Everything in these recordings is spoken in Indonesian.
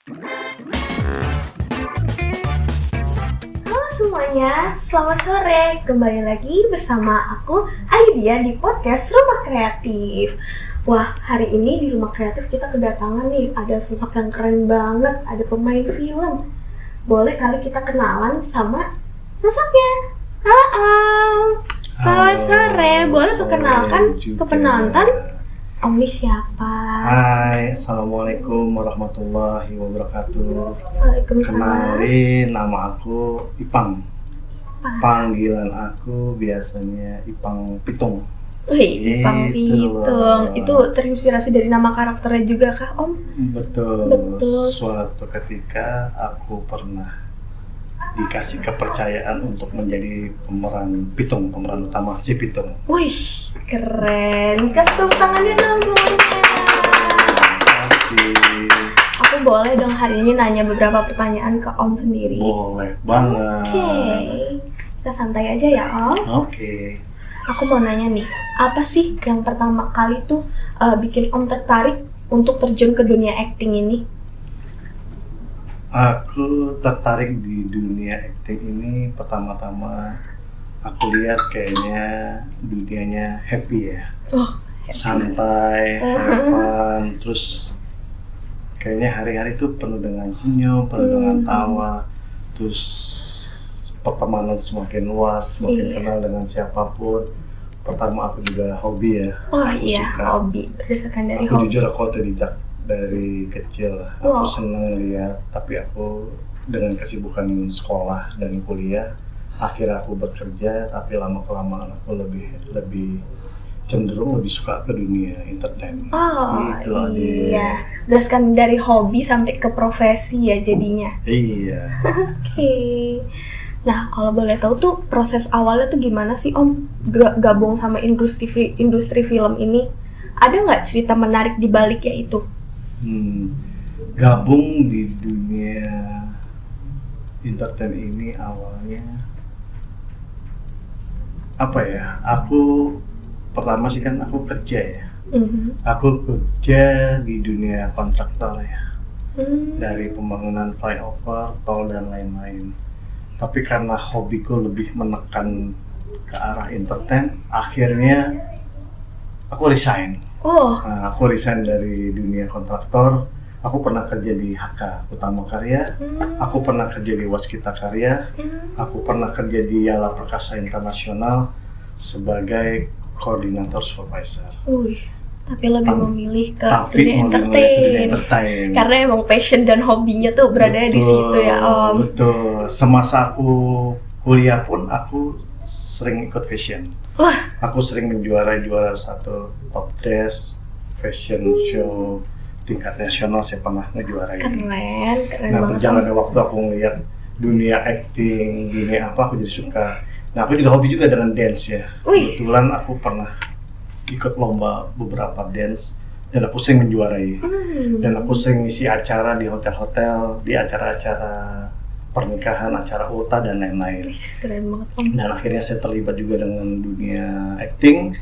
Halo semuanya, selamat sore. Kembali lagi bersama aku Aidia di podcast Rumah Kreatif. Wah, hari ini di Rumah Kreatif kita kedatangan nih, ada sosok yang keren banget, ada pemain film. Boleh kali kita kenalan sama sosoknya. Halo Om, selamat sore. Boleh perkenalkan ke penonton Om ini siapa? Hai, Assalamualaikum warahmatullahi wabarakatuh. Waalaikumsalam. Kenalin, nama aku Ipang. Panggilan aku biasanya Ipang Pitung. Wih, Ipang Gitu Pitung. loh. Itu terinspirasi dari nama karakternya juga kah Om? Betul. Betul. Suatu ketika aku pernah dikasih kepercayaan untuk menjadi pemeran Pitung, pemeran utama si Pitung. Wih, keren. Kasih tepuk tangannya dong semuanya. Makasih. Aku boleh dong hari ini nanya beberapa pertanyaan ke Om sendiri. Boleh banget. Oke, kita santai aja ya Om. Oke. Aku mau nanya nih, apa sih yang pertama kali tuh bikin Om tertarik untuk terjun ke dunia acting ini? Aku tertarik di dunia acting ini pertama-tama aku lihat kayaknya dunianya happy ya, Oh, santai, have fun, terus kayaknya hari-hari itu penuh dengan senyum, penuh dengan tawa, terus pertemanan semakin luas, semakin Iya. kenal dengan siapapun. Pertama aku juga hobi ya, oh aku iya, suka. hobi. Berdasarkan dari Aku hobi. jujur aku otodidak dari kecil. Wow. Aku senang lihat, tapi aku dengan kesibukan sekolah dan kuliah, akhirnya aku bekerja, tapi lama kelamaan aku lebih cenderung lebih suka ke dunia entertainment. Oh Gitu loh, Dik. iya, berdasarkan dari hobi sampai ke profesi ya jadinya. Iya. Oke. Nah, kalau boleh tahu tuh proses awalnya tuh gimana sih Om gabung sama industri film ini? Ada nggak cerita menarik di baliknya itu? Gabung di dunia entertain ini awalnya apa ya? Aku pertama sih kan aku kerja ya. Aku kerja di dunia kontraktor ya. Dari pembangunan flyover, tol dan lain-lain. Tapi karena hobiku lebih menekan ke arah entertain, akhirnya aku resign. Oh, Nah, aku resign dari dunia kontraktor. Aku pernah kerja di HK Utama Karya, aku pernah kerja di Waskita Karya, aku pernah kerja di Yala Perkasa Internasional sebagai koordinator supervisor. tapi lebih memilih ke Tapi dunia mau dimulai ke dunia entertain. entertain. Karena emang passion dan hobinya tuh berada di situ ya Om. Betul. Semasa aku kuliah pun aku sering ikut fashion. Wah, Aku sering juara satu top dress fashion show tingkat nasional, saya pernah ngejuarain. keren Nah, banget. berjalannya waktu aku ngeliat dunia acting, dunia apa, aku jadi suka. Nah, aku juga hobi juga dengan dance ya. Wih. Kebetulan aku pernah ikut lomba beberapa dance dan aku sering menjuarai. Dan aku sering ngisi acara di hotel-hotel, di acara-acara pernikahan, acara ulta dan lain-lain. Keren banget Om. Dan akhirnya saya terlibat juga dengan dunia acting.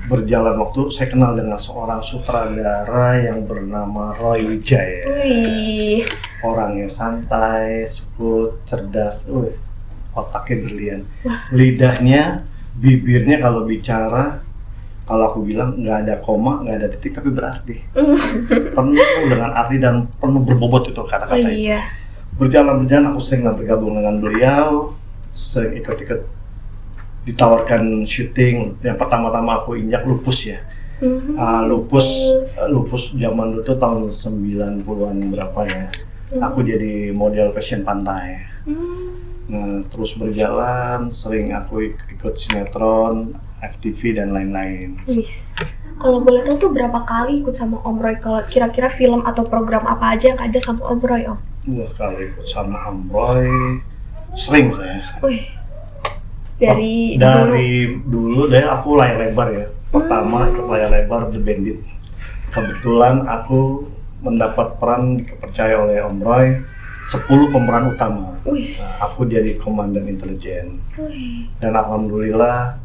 Berjalan waktu, saya kenal dengan seorang sutradara yang bernama Roy Wijaya. Wih, Orangnya santai, smooth, cerdas, otaknya brilian. Lidahnya, bibirnya kalau bicara, kalau aku bilang nggak ada koma, nggak ada titik, tapi berarti. Penuh dengan arti dan penuh berbobot itu kata-kata itu. iya. Berjalan aku sering bergabung dengan beliau, sering ikut-ikut ditawarkan syuting. Yang pertama-tama aku injak Lupus ya. Lupus zaman dulu tuh tahun 90-an berapa ya. Aku jadi model fashion pantai. Nah, terus berjalan, sering aku ikut sinetron, FTV dan lain-lain. Wih, kalau boleh tahu tuh berapa kali ikut sama Om Roy? Kalau kira-kira film atau program apa aja yang ada sama Om Roy Om? Wah, kalau ikut sama Amroy, sering saya. Wih, dari dulu deh aku layar lebar ya. Pertama ikut layar lebar The Bandit. Kebetulan aku mendapat peran dipercaya oleh Om Roy 10 pemeran utama. Nah, aku jadi komandan intelijen. Dan alhamdulillah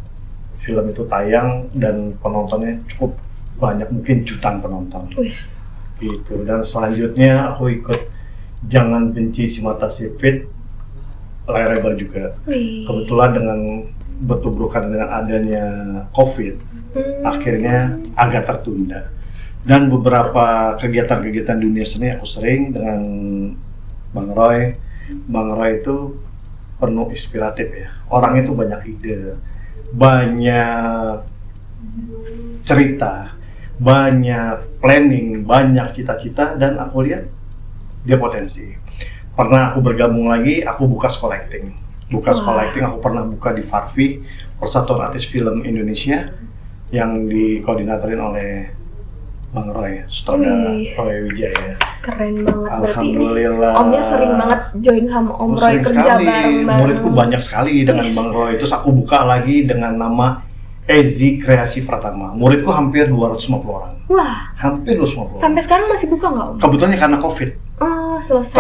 film itu tayang dan penontonnya cukup banyak, mungkin jutaan penonton. gitu. Dan selanjutnya aku ikut Jangan Benci Si Mata Sipit layar lebar juga. Kebetulan dengan bertubrukan dengan adanya COVID, akhirnya agak tertunda. Dan beberapa kegiatan-kegiatan dunia seni aku sering dengan Bang Roy. Bang Roy itu penuh inspiratif ya. Orang itu banyak ide, banyak cerita, banyak planning, banyak cita-cita, dan aku lihat dia potensi. Pernah aku bergabung lagi, aku buka sekolah acting. Aku pernah buka di Farfi, Persatuan Artis Film Indonesia, yang dikoordinatorin oleh Bang Roy, sutradara Roy Wijaya. Keren banget. Alhamdulillah. Berarti Omnya sering banget join sama Om Roy, kerja bareng. Muridku banyak sekali dengan Bang Roy. Terus aku buka lagi dengan nama Ezi Kreasi Pratama. Muridku hampir 250 orang. Wah. Hampir 250 orang. Sampai sekarang masih buka nggak Om? Kebetulan karena COVID. Oh, selesai.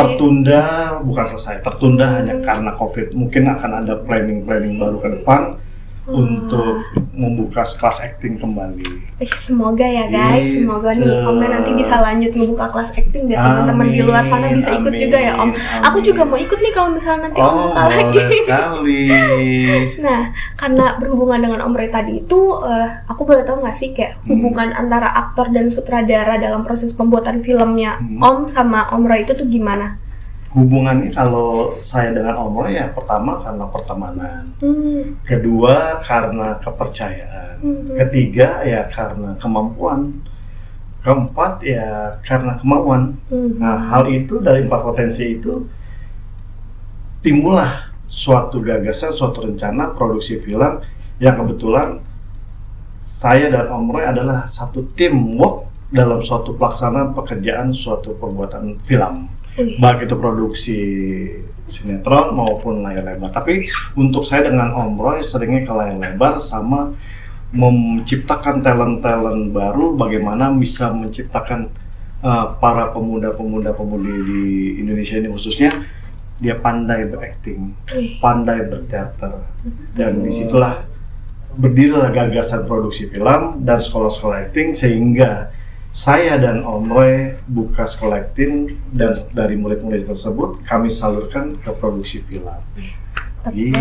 Tertunda hanya karena COVID. Mungkin akan ada planning baru ke depan untuk membuka kelas acting kembali. Semoga ya guys, semoga nih Omnya nanti bisa lanjut membuka kelas acting biar teman-teman di luar sana bisa ikut juga ya Om. Aku juga mau ikut nih kalau misalnya nanti Om buka lagi. Sekali. Nah, karena berhubungan dengan Om Roy tadi itu, aku boleh tahu nggak sih kayak hubungan antara aktor dan sutradara dalam proses pembuatan filmnya Om sama Om Roy itu tuh gimana? Hubungannya kalau saya dengan Om Roy ya pertama karena pertemanan, kedua karena kepercayaan, ketiga ya karena kemampuan, keempat ya karena kemauan. Nah, hal itu dari 4 potensi itu timbullah suatu gagasan, suatu rencana produksi film yang kebetulan saya dan Om Roy adalah satu teamwork dalam suatu pelaksanaan pekerjaan suatu perbuatan film. Baik itu produksi sinetron maupun layar lebar. Tapi untuk saya dengan Om Roy seringnya ke layar lebar sama menciptakan talent-talent baru, bagaimana bisa menciptakan para pemuda-pemudi di Indonesia ini khususnya. Dia pandai berakting, pandai berteater, dan disitulah berdirilah gagasan produksi film dan sekolah-sekolah akting, sehingga saya dan Om Roy buka sekolah akting, dan dari murid-murid tersebut kami salurkan ke produksi film. Gitu.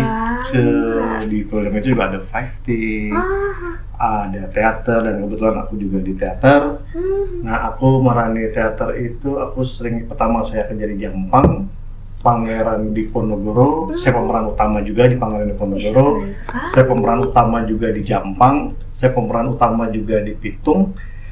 Di program itu juga ada fighting, ada teater, dan kebetulan aku juga di teater. Nah, aku merani teater itu, aku sering pertama saya kerja di Jampang, Pangeran Diponegoro. Saya pemeran utama juga di Pangeran Diponegoro. Saya pemeran utama juga di Jampang. Saya pemeran utama juga di Pitung.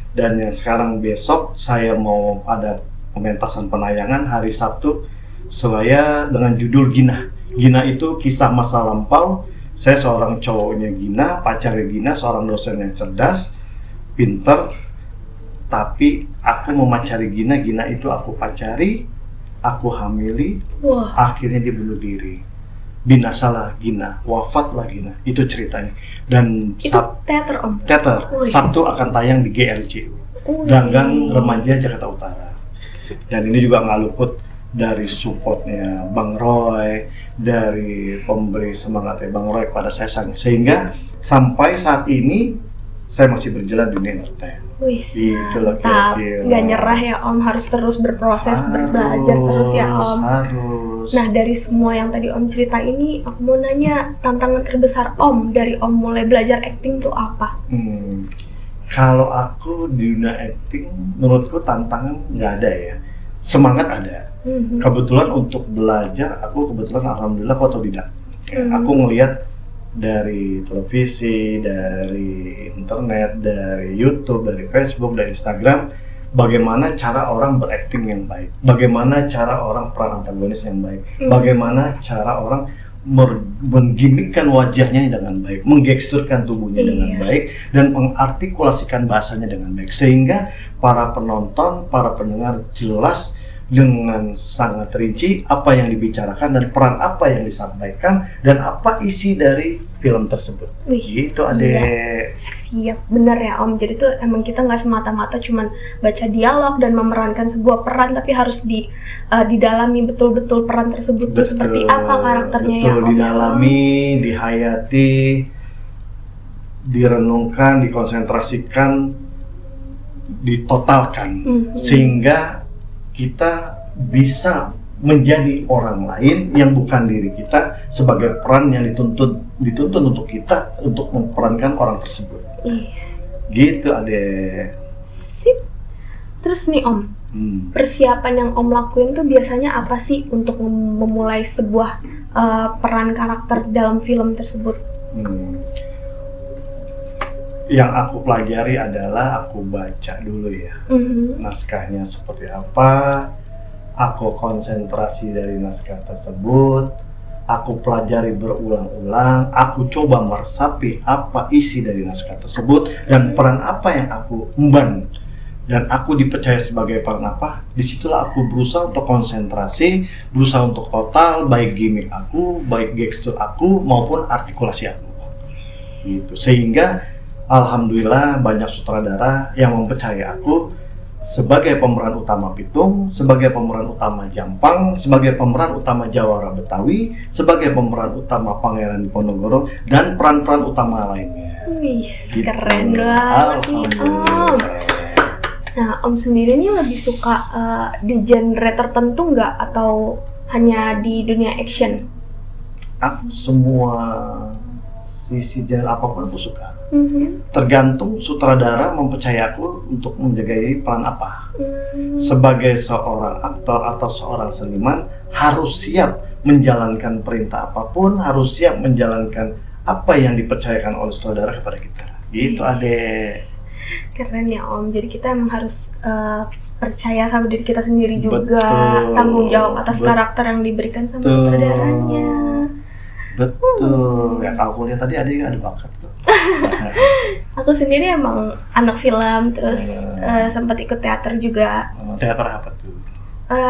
Dan yang sekarang besok saya mau ada pementasan penayangan hari Sabtu saya dengan judul Gina. Gina itu kisah masa lampau. Saya seorang cowoknya Gina, pacarnya Gina, seorang dosen yang cerdas, pinter. Tapi aku memacari Gina, Gina itu aku pacari, aku hamili, akhirnya dia bunuh diri. Binasalah Gina, wafatlah Gina. Itu ceritanya. Dan itu teater Om? Teater. Sabtu akan tayang di GRC, Ganggang Remaja Jakarta Utara. Dan ini juga nggak luput dari supportnya Bang Roy, dari pemberi semangatnya Bang Roy kepada saya, sehingga sampai saat ini saya masih berjalan di dunia entertain. Itulah kira-kira. Nggak nyerah ya Om, harus terus berproses, belajar terus ya Om. Harus. Nah, dari semua yang tadi Om cerita ini, aku mau nanya, tantangan terbesar Om dari Om mulai belajar acting itu apa? Kalau aku di dunia acting, menurutku tantangan nggak ada ya. Semangat ada. Kebetulan untuk belajar, aku kebetulan alhamdulillah otodidak. Aku ngelihat dari televisi, dari internet, dari YouTube, dari Facebook, dari Instagram, bagaimana cara orang berakting yang baik, bagaimana cara orang peran antagonis yang baik, bagaimana cara orang menggimikkan wajahnya dengan baik, menggeksturkan tubuhnya dengan baik, dan mengartikulasikan bahasanya dengan baik, sehingga para penonton, para pendengar jelas dengan sangat rinci apa yang dibicarakan dan peran apa yang disampaikan dan apa isi dari film tersebut. Gitu adek. Iya benar ya Om, jadi tuh emang kita nggak semata-mata cuman baca dialog dan memerankan sebuah peran, tapi harus didalami betul-betul peran tersebut tuh seperti apa karakternya ya Om. Didalami, dihayati, direnungkan, dikonsentrasikan ditotalkan sehingga kita bisa menjadi orang lain yang bukan diri kita sebagai peran yang dituntun untuk kita untuk memerankan orang tersebut. Gitu adek. Sip. Terus nih Om, persiapan yang Om lakuin tuh biasanya apa sih untuk memulai sebuah peran karakter dalam film tersebut? Yang aku pelajari adalah aku baca dulu ya, naskahnya seperti apa, aku konsentrasi dari naskah tersebut, aku pelajari berulang-ulang, aku coba meresapi apa isi dari naskah tersebut dan peran apa yang aku emban dan aku dipercaya sebagai peran apa. Disitulah aku berusaha untuk konsentrasi, berusaha untuk total, baik gimmick aku, baik gestur aku maupun artikulasi aku gitu. Sehingga alhamdulillah banyak sutradara yang mempercayai aku sebagai pemeran utama Pitung, sebagai pemeran utama Jampang, sebagai pemeran utama Jawara Betawi, sebagai pemeran utama Pangeran Diponegoro, dan peran-peran utama lainnya. Wih, gitu. Keren banget nih Om. Nah, Om sendiri nih lebih suka di genre tertentu nggak atau hanya di dunia action? Aku semua sisi genre apapun aku suka. Tergantung sutradara mempercayai aku untuk menjagai peran apa. Sebagai seorang aktor atau seorang seniman harus siap menjalankan perintah apapun, harus siap menjalankan apa yang dipercayakan oleh sutradara kepada kita. Gitu adek. Keren ya Om, jadi kita emang harus percaya sama diri kita sendiri juga. Betul. Tanggung jawab atas karakter yang diberikan sama sutradaranya. Betul, ya kalau aku lihat tadi ada bakat tuh. Aku sendiri emang anak film, terus sempat ikut teater juga. Teater apa tuh?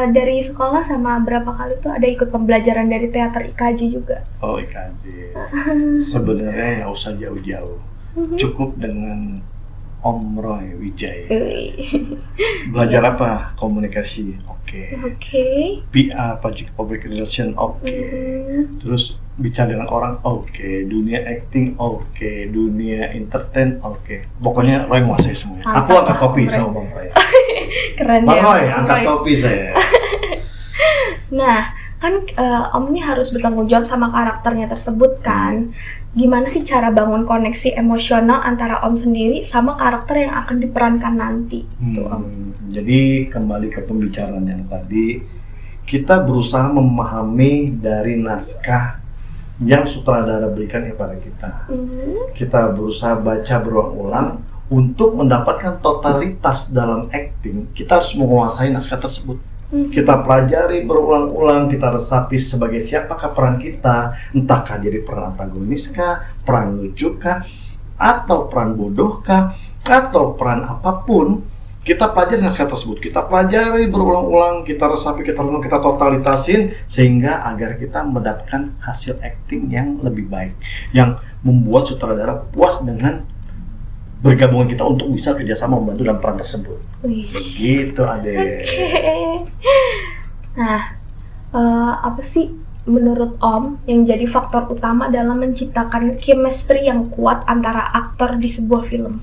Dari sekolah sama berapa kali tuh ada ikut pembelajaran dari teater IKJ juga. Oh IKJ. Sebenarnya nggak usah jauh-jauh, cukup dengan Om Roy Wijaya. Belajar apa? Komunikasi, oke. PR, Public Relation, oke. Terus bicara dengan orang, oke. Dunia acting, oke. Dunia entertain, oke. Pokoknya Roy menguasai semuanya. Aku angkat topi sama Bang Roy. Keren Bang ya. Roy, angkat topi saya. Nah, kan Om ini harus bertanggung jawab sama karakternya tersebut kan. Gimana sih cara bangun koneksi emosional antara Om sendiri sama karakter yang akan diperankan nanti? Om. Jadi kembali ke pembicaraan yang tadi, kita berusaha memahami dari naskah yang sutradara berikan kepada kita. Kita berusaha baca berulang-ulang untuk mendapatkan totalitas dalam acting. Kita harus menguasai naskah tersebut. Kita pelajari berulang-ulang, kita resapi sebagai siapakah peran kita, entahkah jadi peran antagonis kah, peran lucu kah, atau peran bodoh kah, atau peran apapun. Kita pelajari naskah tersebut, kita pelajari berulang-ulang, kita resapi, kita renung, kita totalitasin sehingga agar kita mendapatkan hasil acting yang lebih baik, yang membuat sutradara puas dengan bergabungan kita untuk bisa kerjasama membantu dalam peran tersebut. Begitu adek. Nah, apa sih menurut Om yang jadi faktor utama dalam menciptakan chemistry yang kuat antara aktor di sebuah film?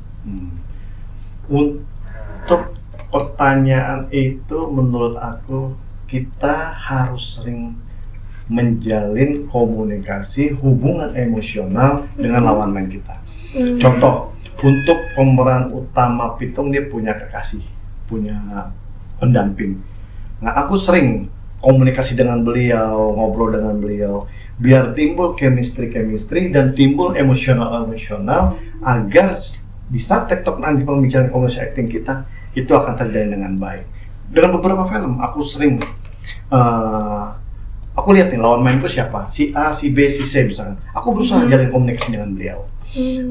Untuk pertanyaan itu menurut aku kita harus sering menjalin komunikasi, hubungan emosional dengan lawan main kita. Contoh, untuk pemeran utama Pitung dia punya kekasih, punya pendamping. Nah aku sering komunikasi dengan beliau, ngobrol dengan beliau, biar timbul chemistry dan timbul emosional agar di saat tektok nanti pembicaraan komunikasi acting kita itu akan terjadi dengan baik. Dalam beberapa film aku sering aku lihat nih lawan mainku siapa, si A, si B, si C misalnya. Aku berusaha jalin komunikasi dengan beliau,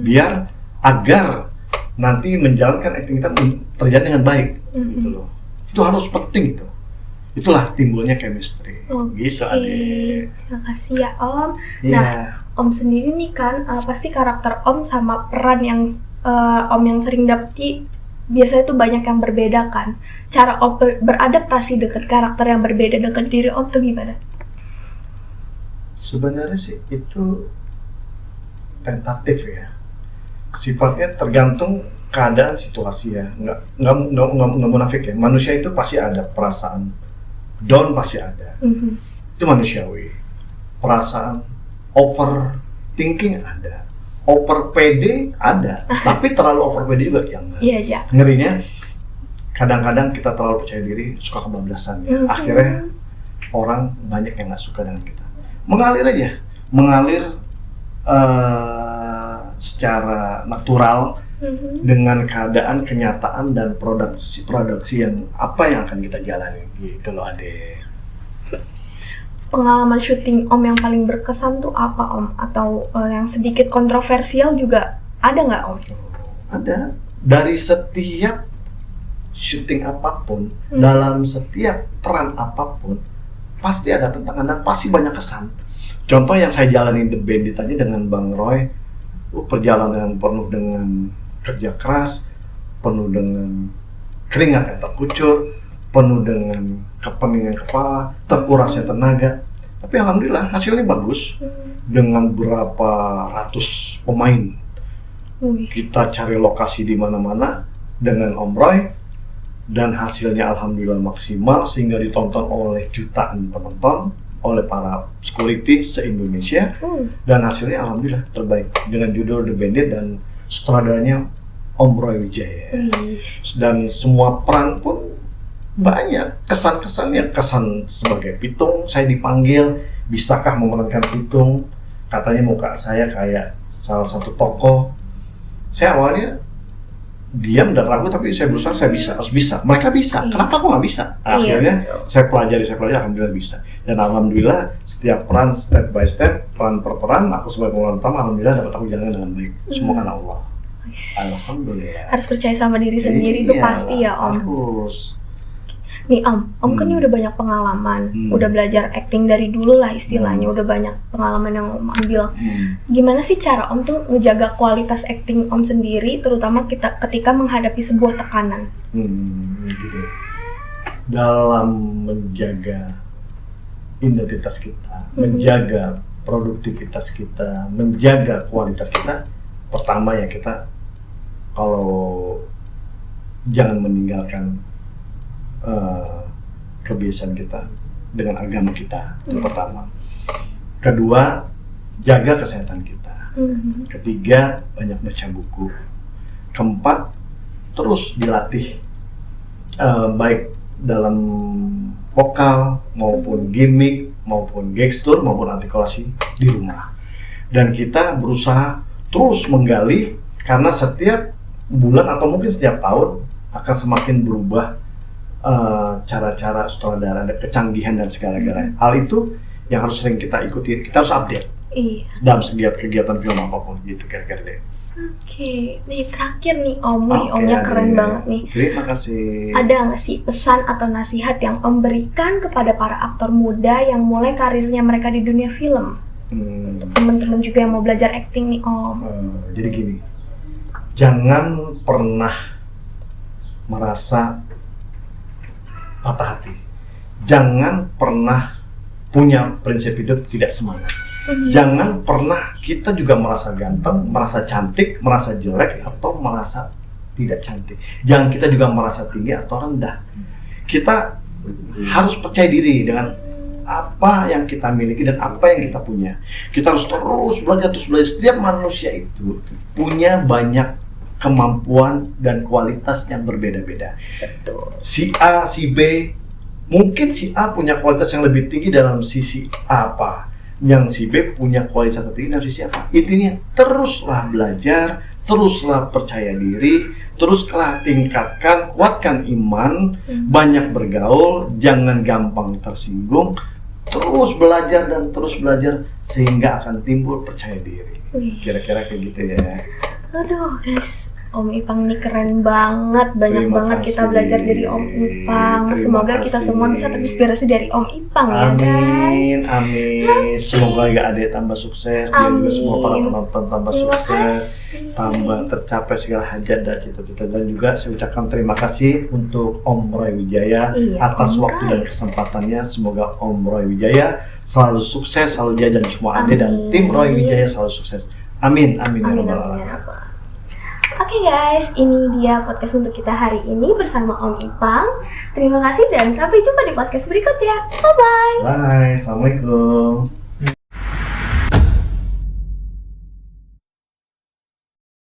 biar agar nanti menjalankan acting kita terjadi dengan baik, gitu loh. Itu harus penting itu. Itulah timbulnya chemistry. Gitu adek. Makasih ya Om. Nah, Om sendiri nih kan pasti karakter Om sama peran yang Om yang sering dapati biasanya tuh banyak yang berbeda kan. Cara Om beradaptasi dengan karakter yang berbeda dengan diri Om tuh gimana? Sebenarnya sih itu tentatif ya. Sifatnya tergantung keadaan situasi ya, nggak munafik ya. Manusia itu pasti ada perasaan down, pasti ada. Itu manusiawi. Perasaan overthinking ada, over PD ada, tapi terlalu over PD juga jangan. Iya. Ngerinya kadang-kadang kita terlalu percaya diri, suka kebablasan. Akhirnya orang banyak yang nggak suka dengan kita. Mengalir aja, secara natural dengan keadaan, kenyataan dan produksi yang apa yang akan kita jalani gitu loh Ade. Pengalaman syuting Om yang paling berkesan tuh apa Om? Atau yang sedikit kontroversial juga ada nggak Om? Ada. Dari setiap syuting apapun, dalam setiap peran apapun pasti ada tantangan dan pasti banyak kesan. Contoh yang saya jalani The Bandit tadi dengan Bang Roy, perjalanan penuh dengan kerja keras, penuh dengan keringat yang terkucur, penuh dengan kepeningan kepala, terkurasnya tenaga. Tapi alhamdulillah hasilnya bagus. Dengan berapa ratus pemain, kita cari lokasi di mana-mana dengan Om Roy, dan hasilnya alhamdulillah maksimal sehingga ditonton oleh jutaan penonton, oleh para security se-Indonesia, dan hasilnya alhamdulillah terbaik dengan judul The Bandit dan sutradaranya Om Roy Wijaya. Dan semua peran pun banyak kesan-kesannya. Kesan sebagai Pitung, saya dipanggil, bisakah memerankan Pitung? Katanya muka saya kayak salah satu tokoh. Saya awalnya diam dan ragu, tapi saya berusaha, harus bisa. Mereka bisa, kenapa aku nggak bisa? Akhirnya saya pelajari, alhamdulillah bisa. Dan alhamdulillah setiap peran, step by step, peran per peran, aku sebagai pemeran utama, alhamdulillah dapat aku jalankan dengan baik. Semua karena Allah. Alhamdulillah. Harus percaya sama diri sendiri itu pasti ya Om. Harus. Nih Om kan ini udah banyak pengalaman, udah belajar acting dari dulu lah istilahnya, udah banyak pengalaman yang Om ambil. Gimana sih cara Om tuh ngejaga kualitas acting Om sendiri, terutama ketika menghadapi sebuah tekanan? Gitu. Dalam menjaga identitas kita, menjaga produktivitas kita, menjaga kualitas kita, pertama ya kita kalau jangan meninggalkan kebiasaan kita dengan agama kita, itu pertama. Kedua, jaga kesehatan kita. Ketiga, banyak baca buku. Keempat, terus dilatih baik dalam vokal maupun gimmick maupun gestur maupun artikulasi di rumah. Dan kita berusaha terus menggali, karena setiap bulan atau mungkin setiap tahun akan semakin berubah cara-cara sutradara, ada kecanggihan dan segala-galanya. Hal itu yang harus sering kita ikuti, kita harus update dalam setiap kegiatan film apapun gitu kira-kira deh. Oke, nih terakhir nih Om, Omnya keren banget nih. Terima kasih. Ada nggak sih pesan atau nasihat yang Om berikan kepada para aktor muda yang mulai karirnya mereka di dunia film? Untuk teman-teman juga yang mau belajar acting nih Om. Jadi gini, jangan pernah merasa patah hati. Jangan pernah punya prinsip hidup tidak semangat. Jangan pernah kita juga merasa ganteng, merasa cantik, merasa jelek, atau merasa tidak cantik. Jangan kita juga merasa tinggi atau rendah. Kita harus percaya diri dengan apa yang kita miliki dan apa yang kita punya. Kita harus terus belajar. Setiap manusia itu punya banyak kemampuan dan kualitas yang berbeda-beda. Si A, si B, mungkin si A punya kualitas yang lebih tinggi dalam sisi apa, yang si B punya kualitas tertinggi dalam sisi apa. Intinya teruslah belajar, teruslah percaya diri, teruslah tingkatkan, kuatkan iman, banyak bergaul, jangan gampang tersinggung, terus belajar dan terus belajar sehingga akan timbul percaya diri. Kira-kira kayak gitu ya. Aduh guys, Om Ipang ini keren banget, banyak banget kita belajar dari Om Ipang. Semoga kita semua bisa terinspirasi dari Om Ipang ya guys. Amin. Semoga ya Ade tambah sukses, dia juga semua para penonton tambah sukses, tambah tercapai segala hajat dan cita-cita. Dan juga saya ucapkan terima kasih untuk Om Roy Wijaya atas waktu dan kesempatannya. Semoga Om Roy Wijaya selalu sukses, selalu jaya, dan semua Ade dan tim Roy Wijaya selalu sukses. Amin, amin, ya rabbal alamin. Oke guys, ini dia podcast untuk kita hari ini bersama Om Ipang. Terima kasih dan sampai jumpa di podcast berikutnya. Bye-bye. Bye, Assalamualaikum.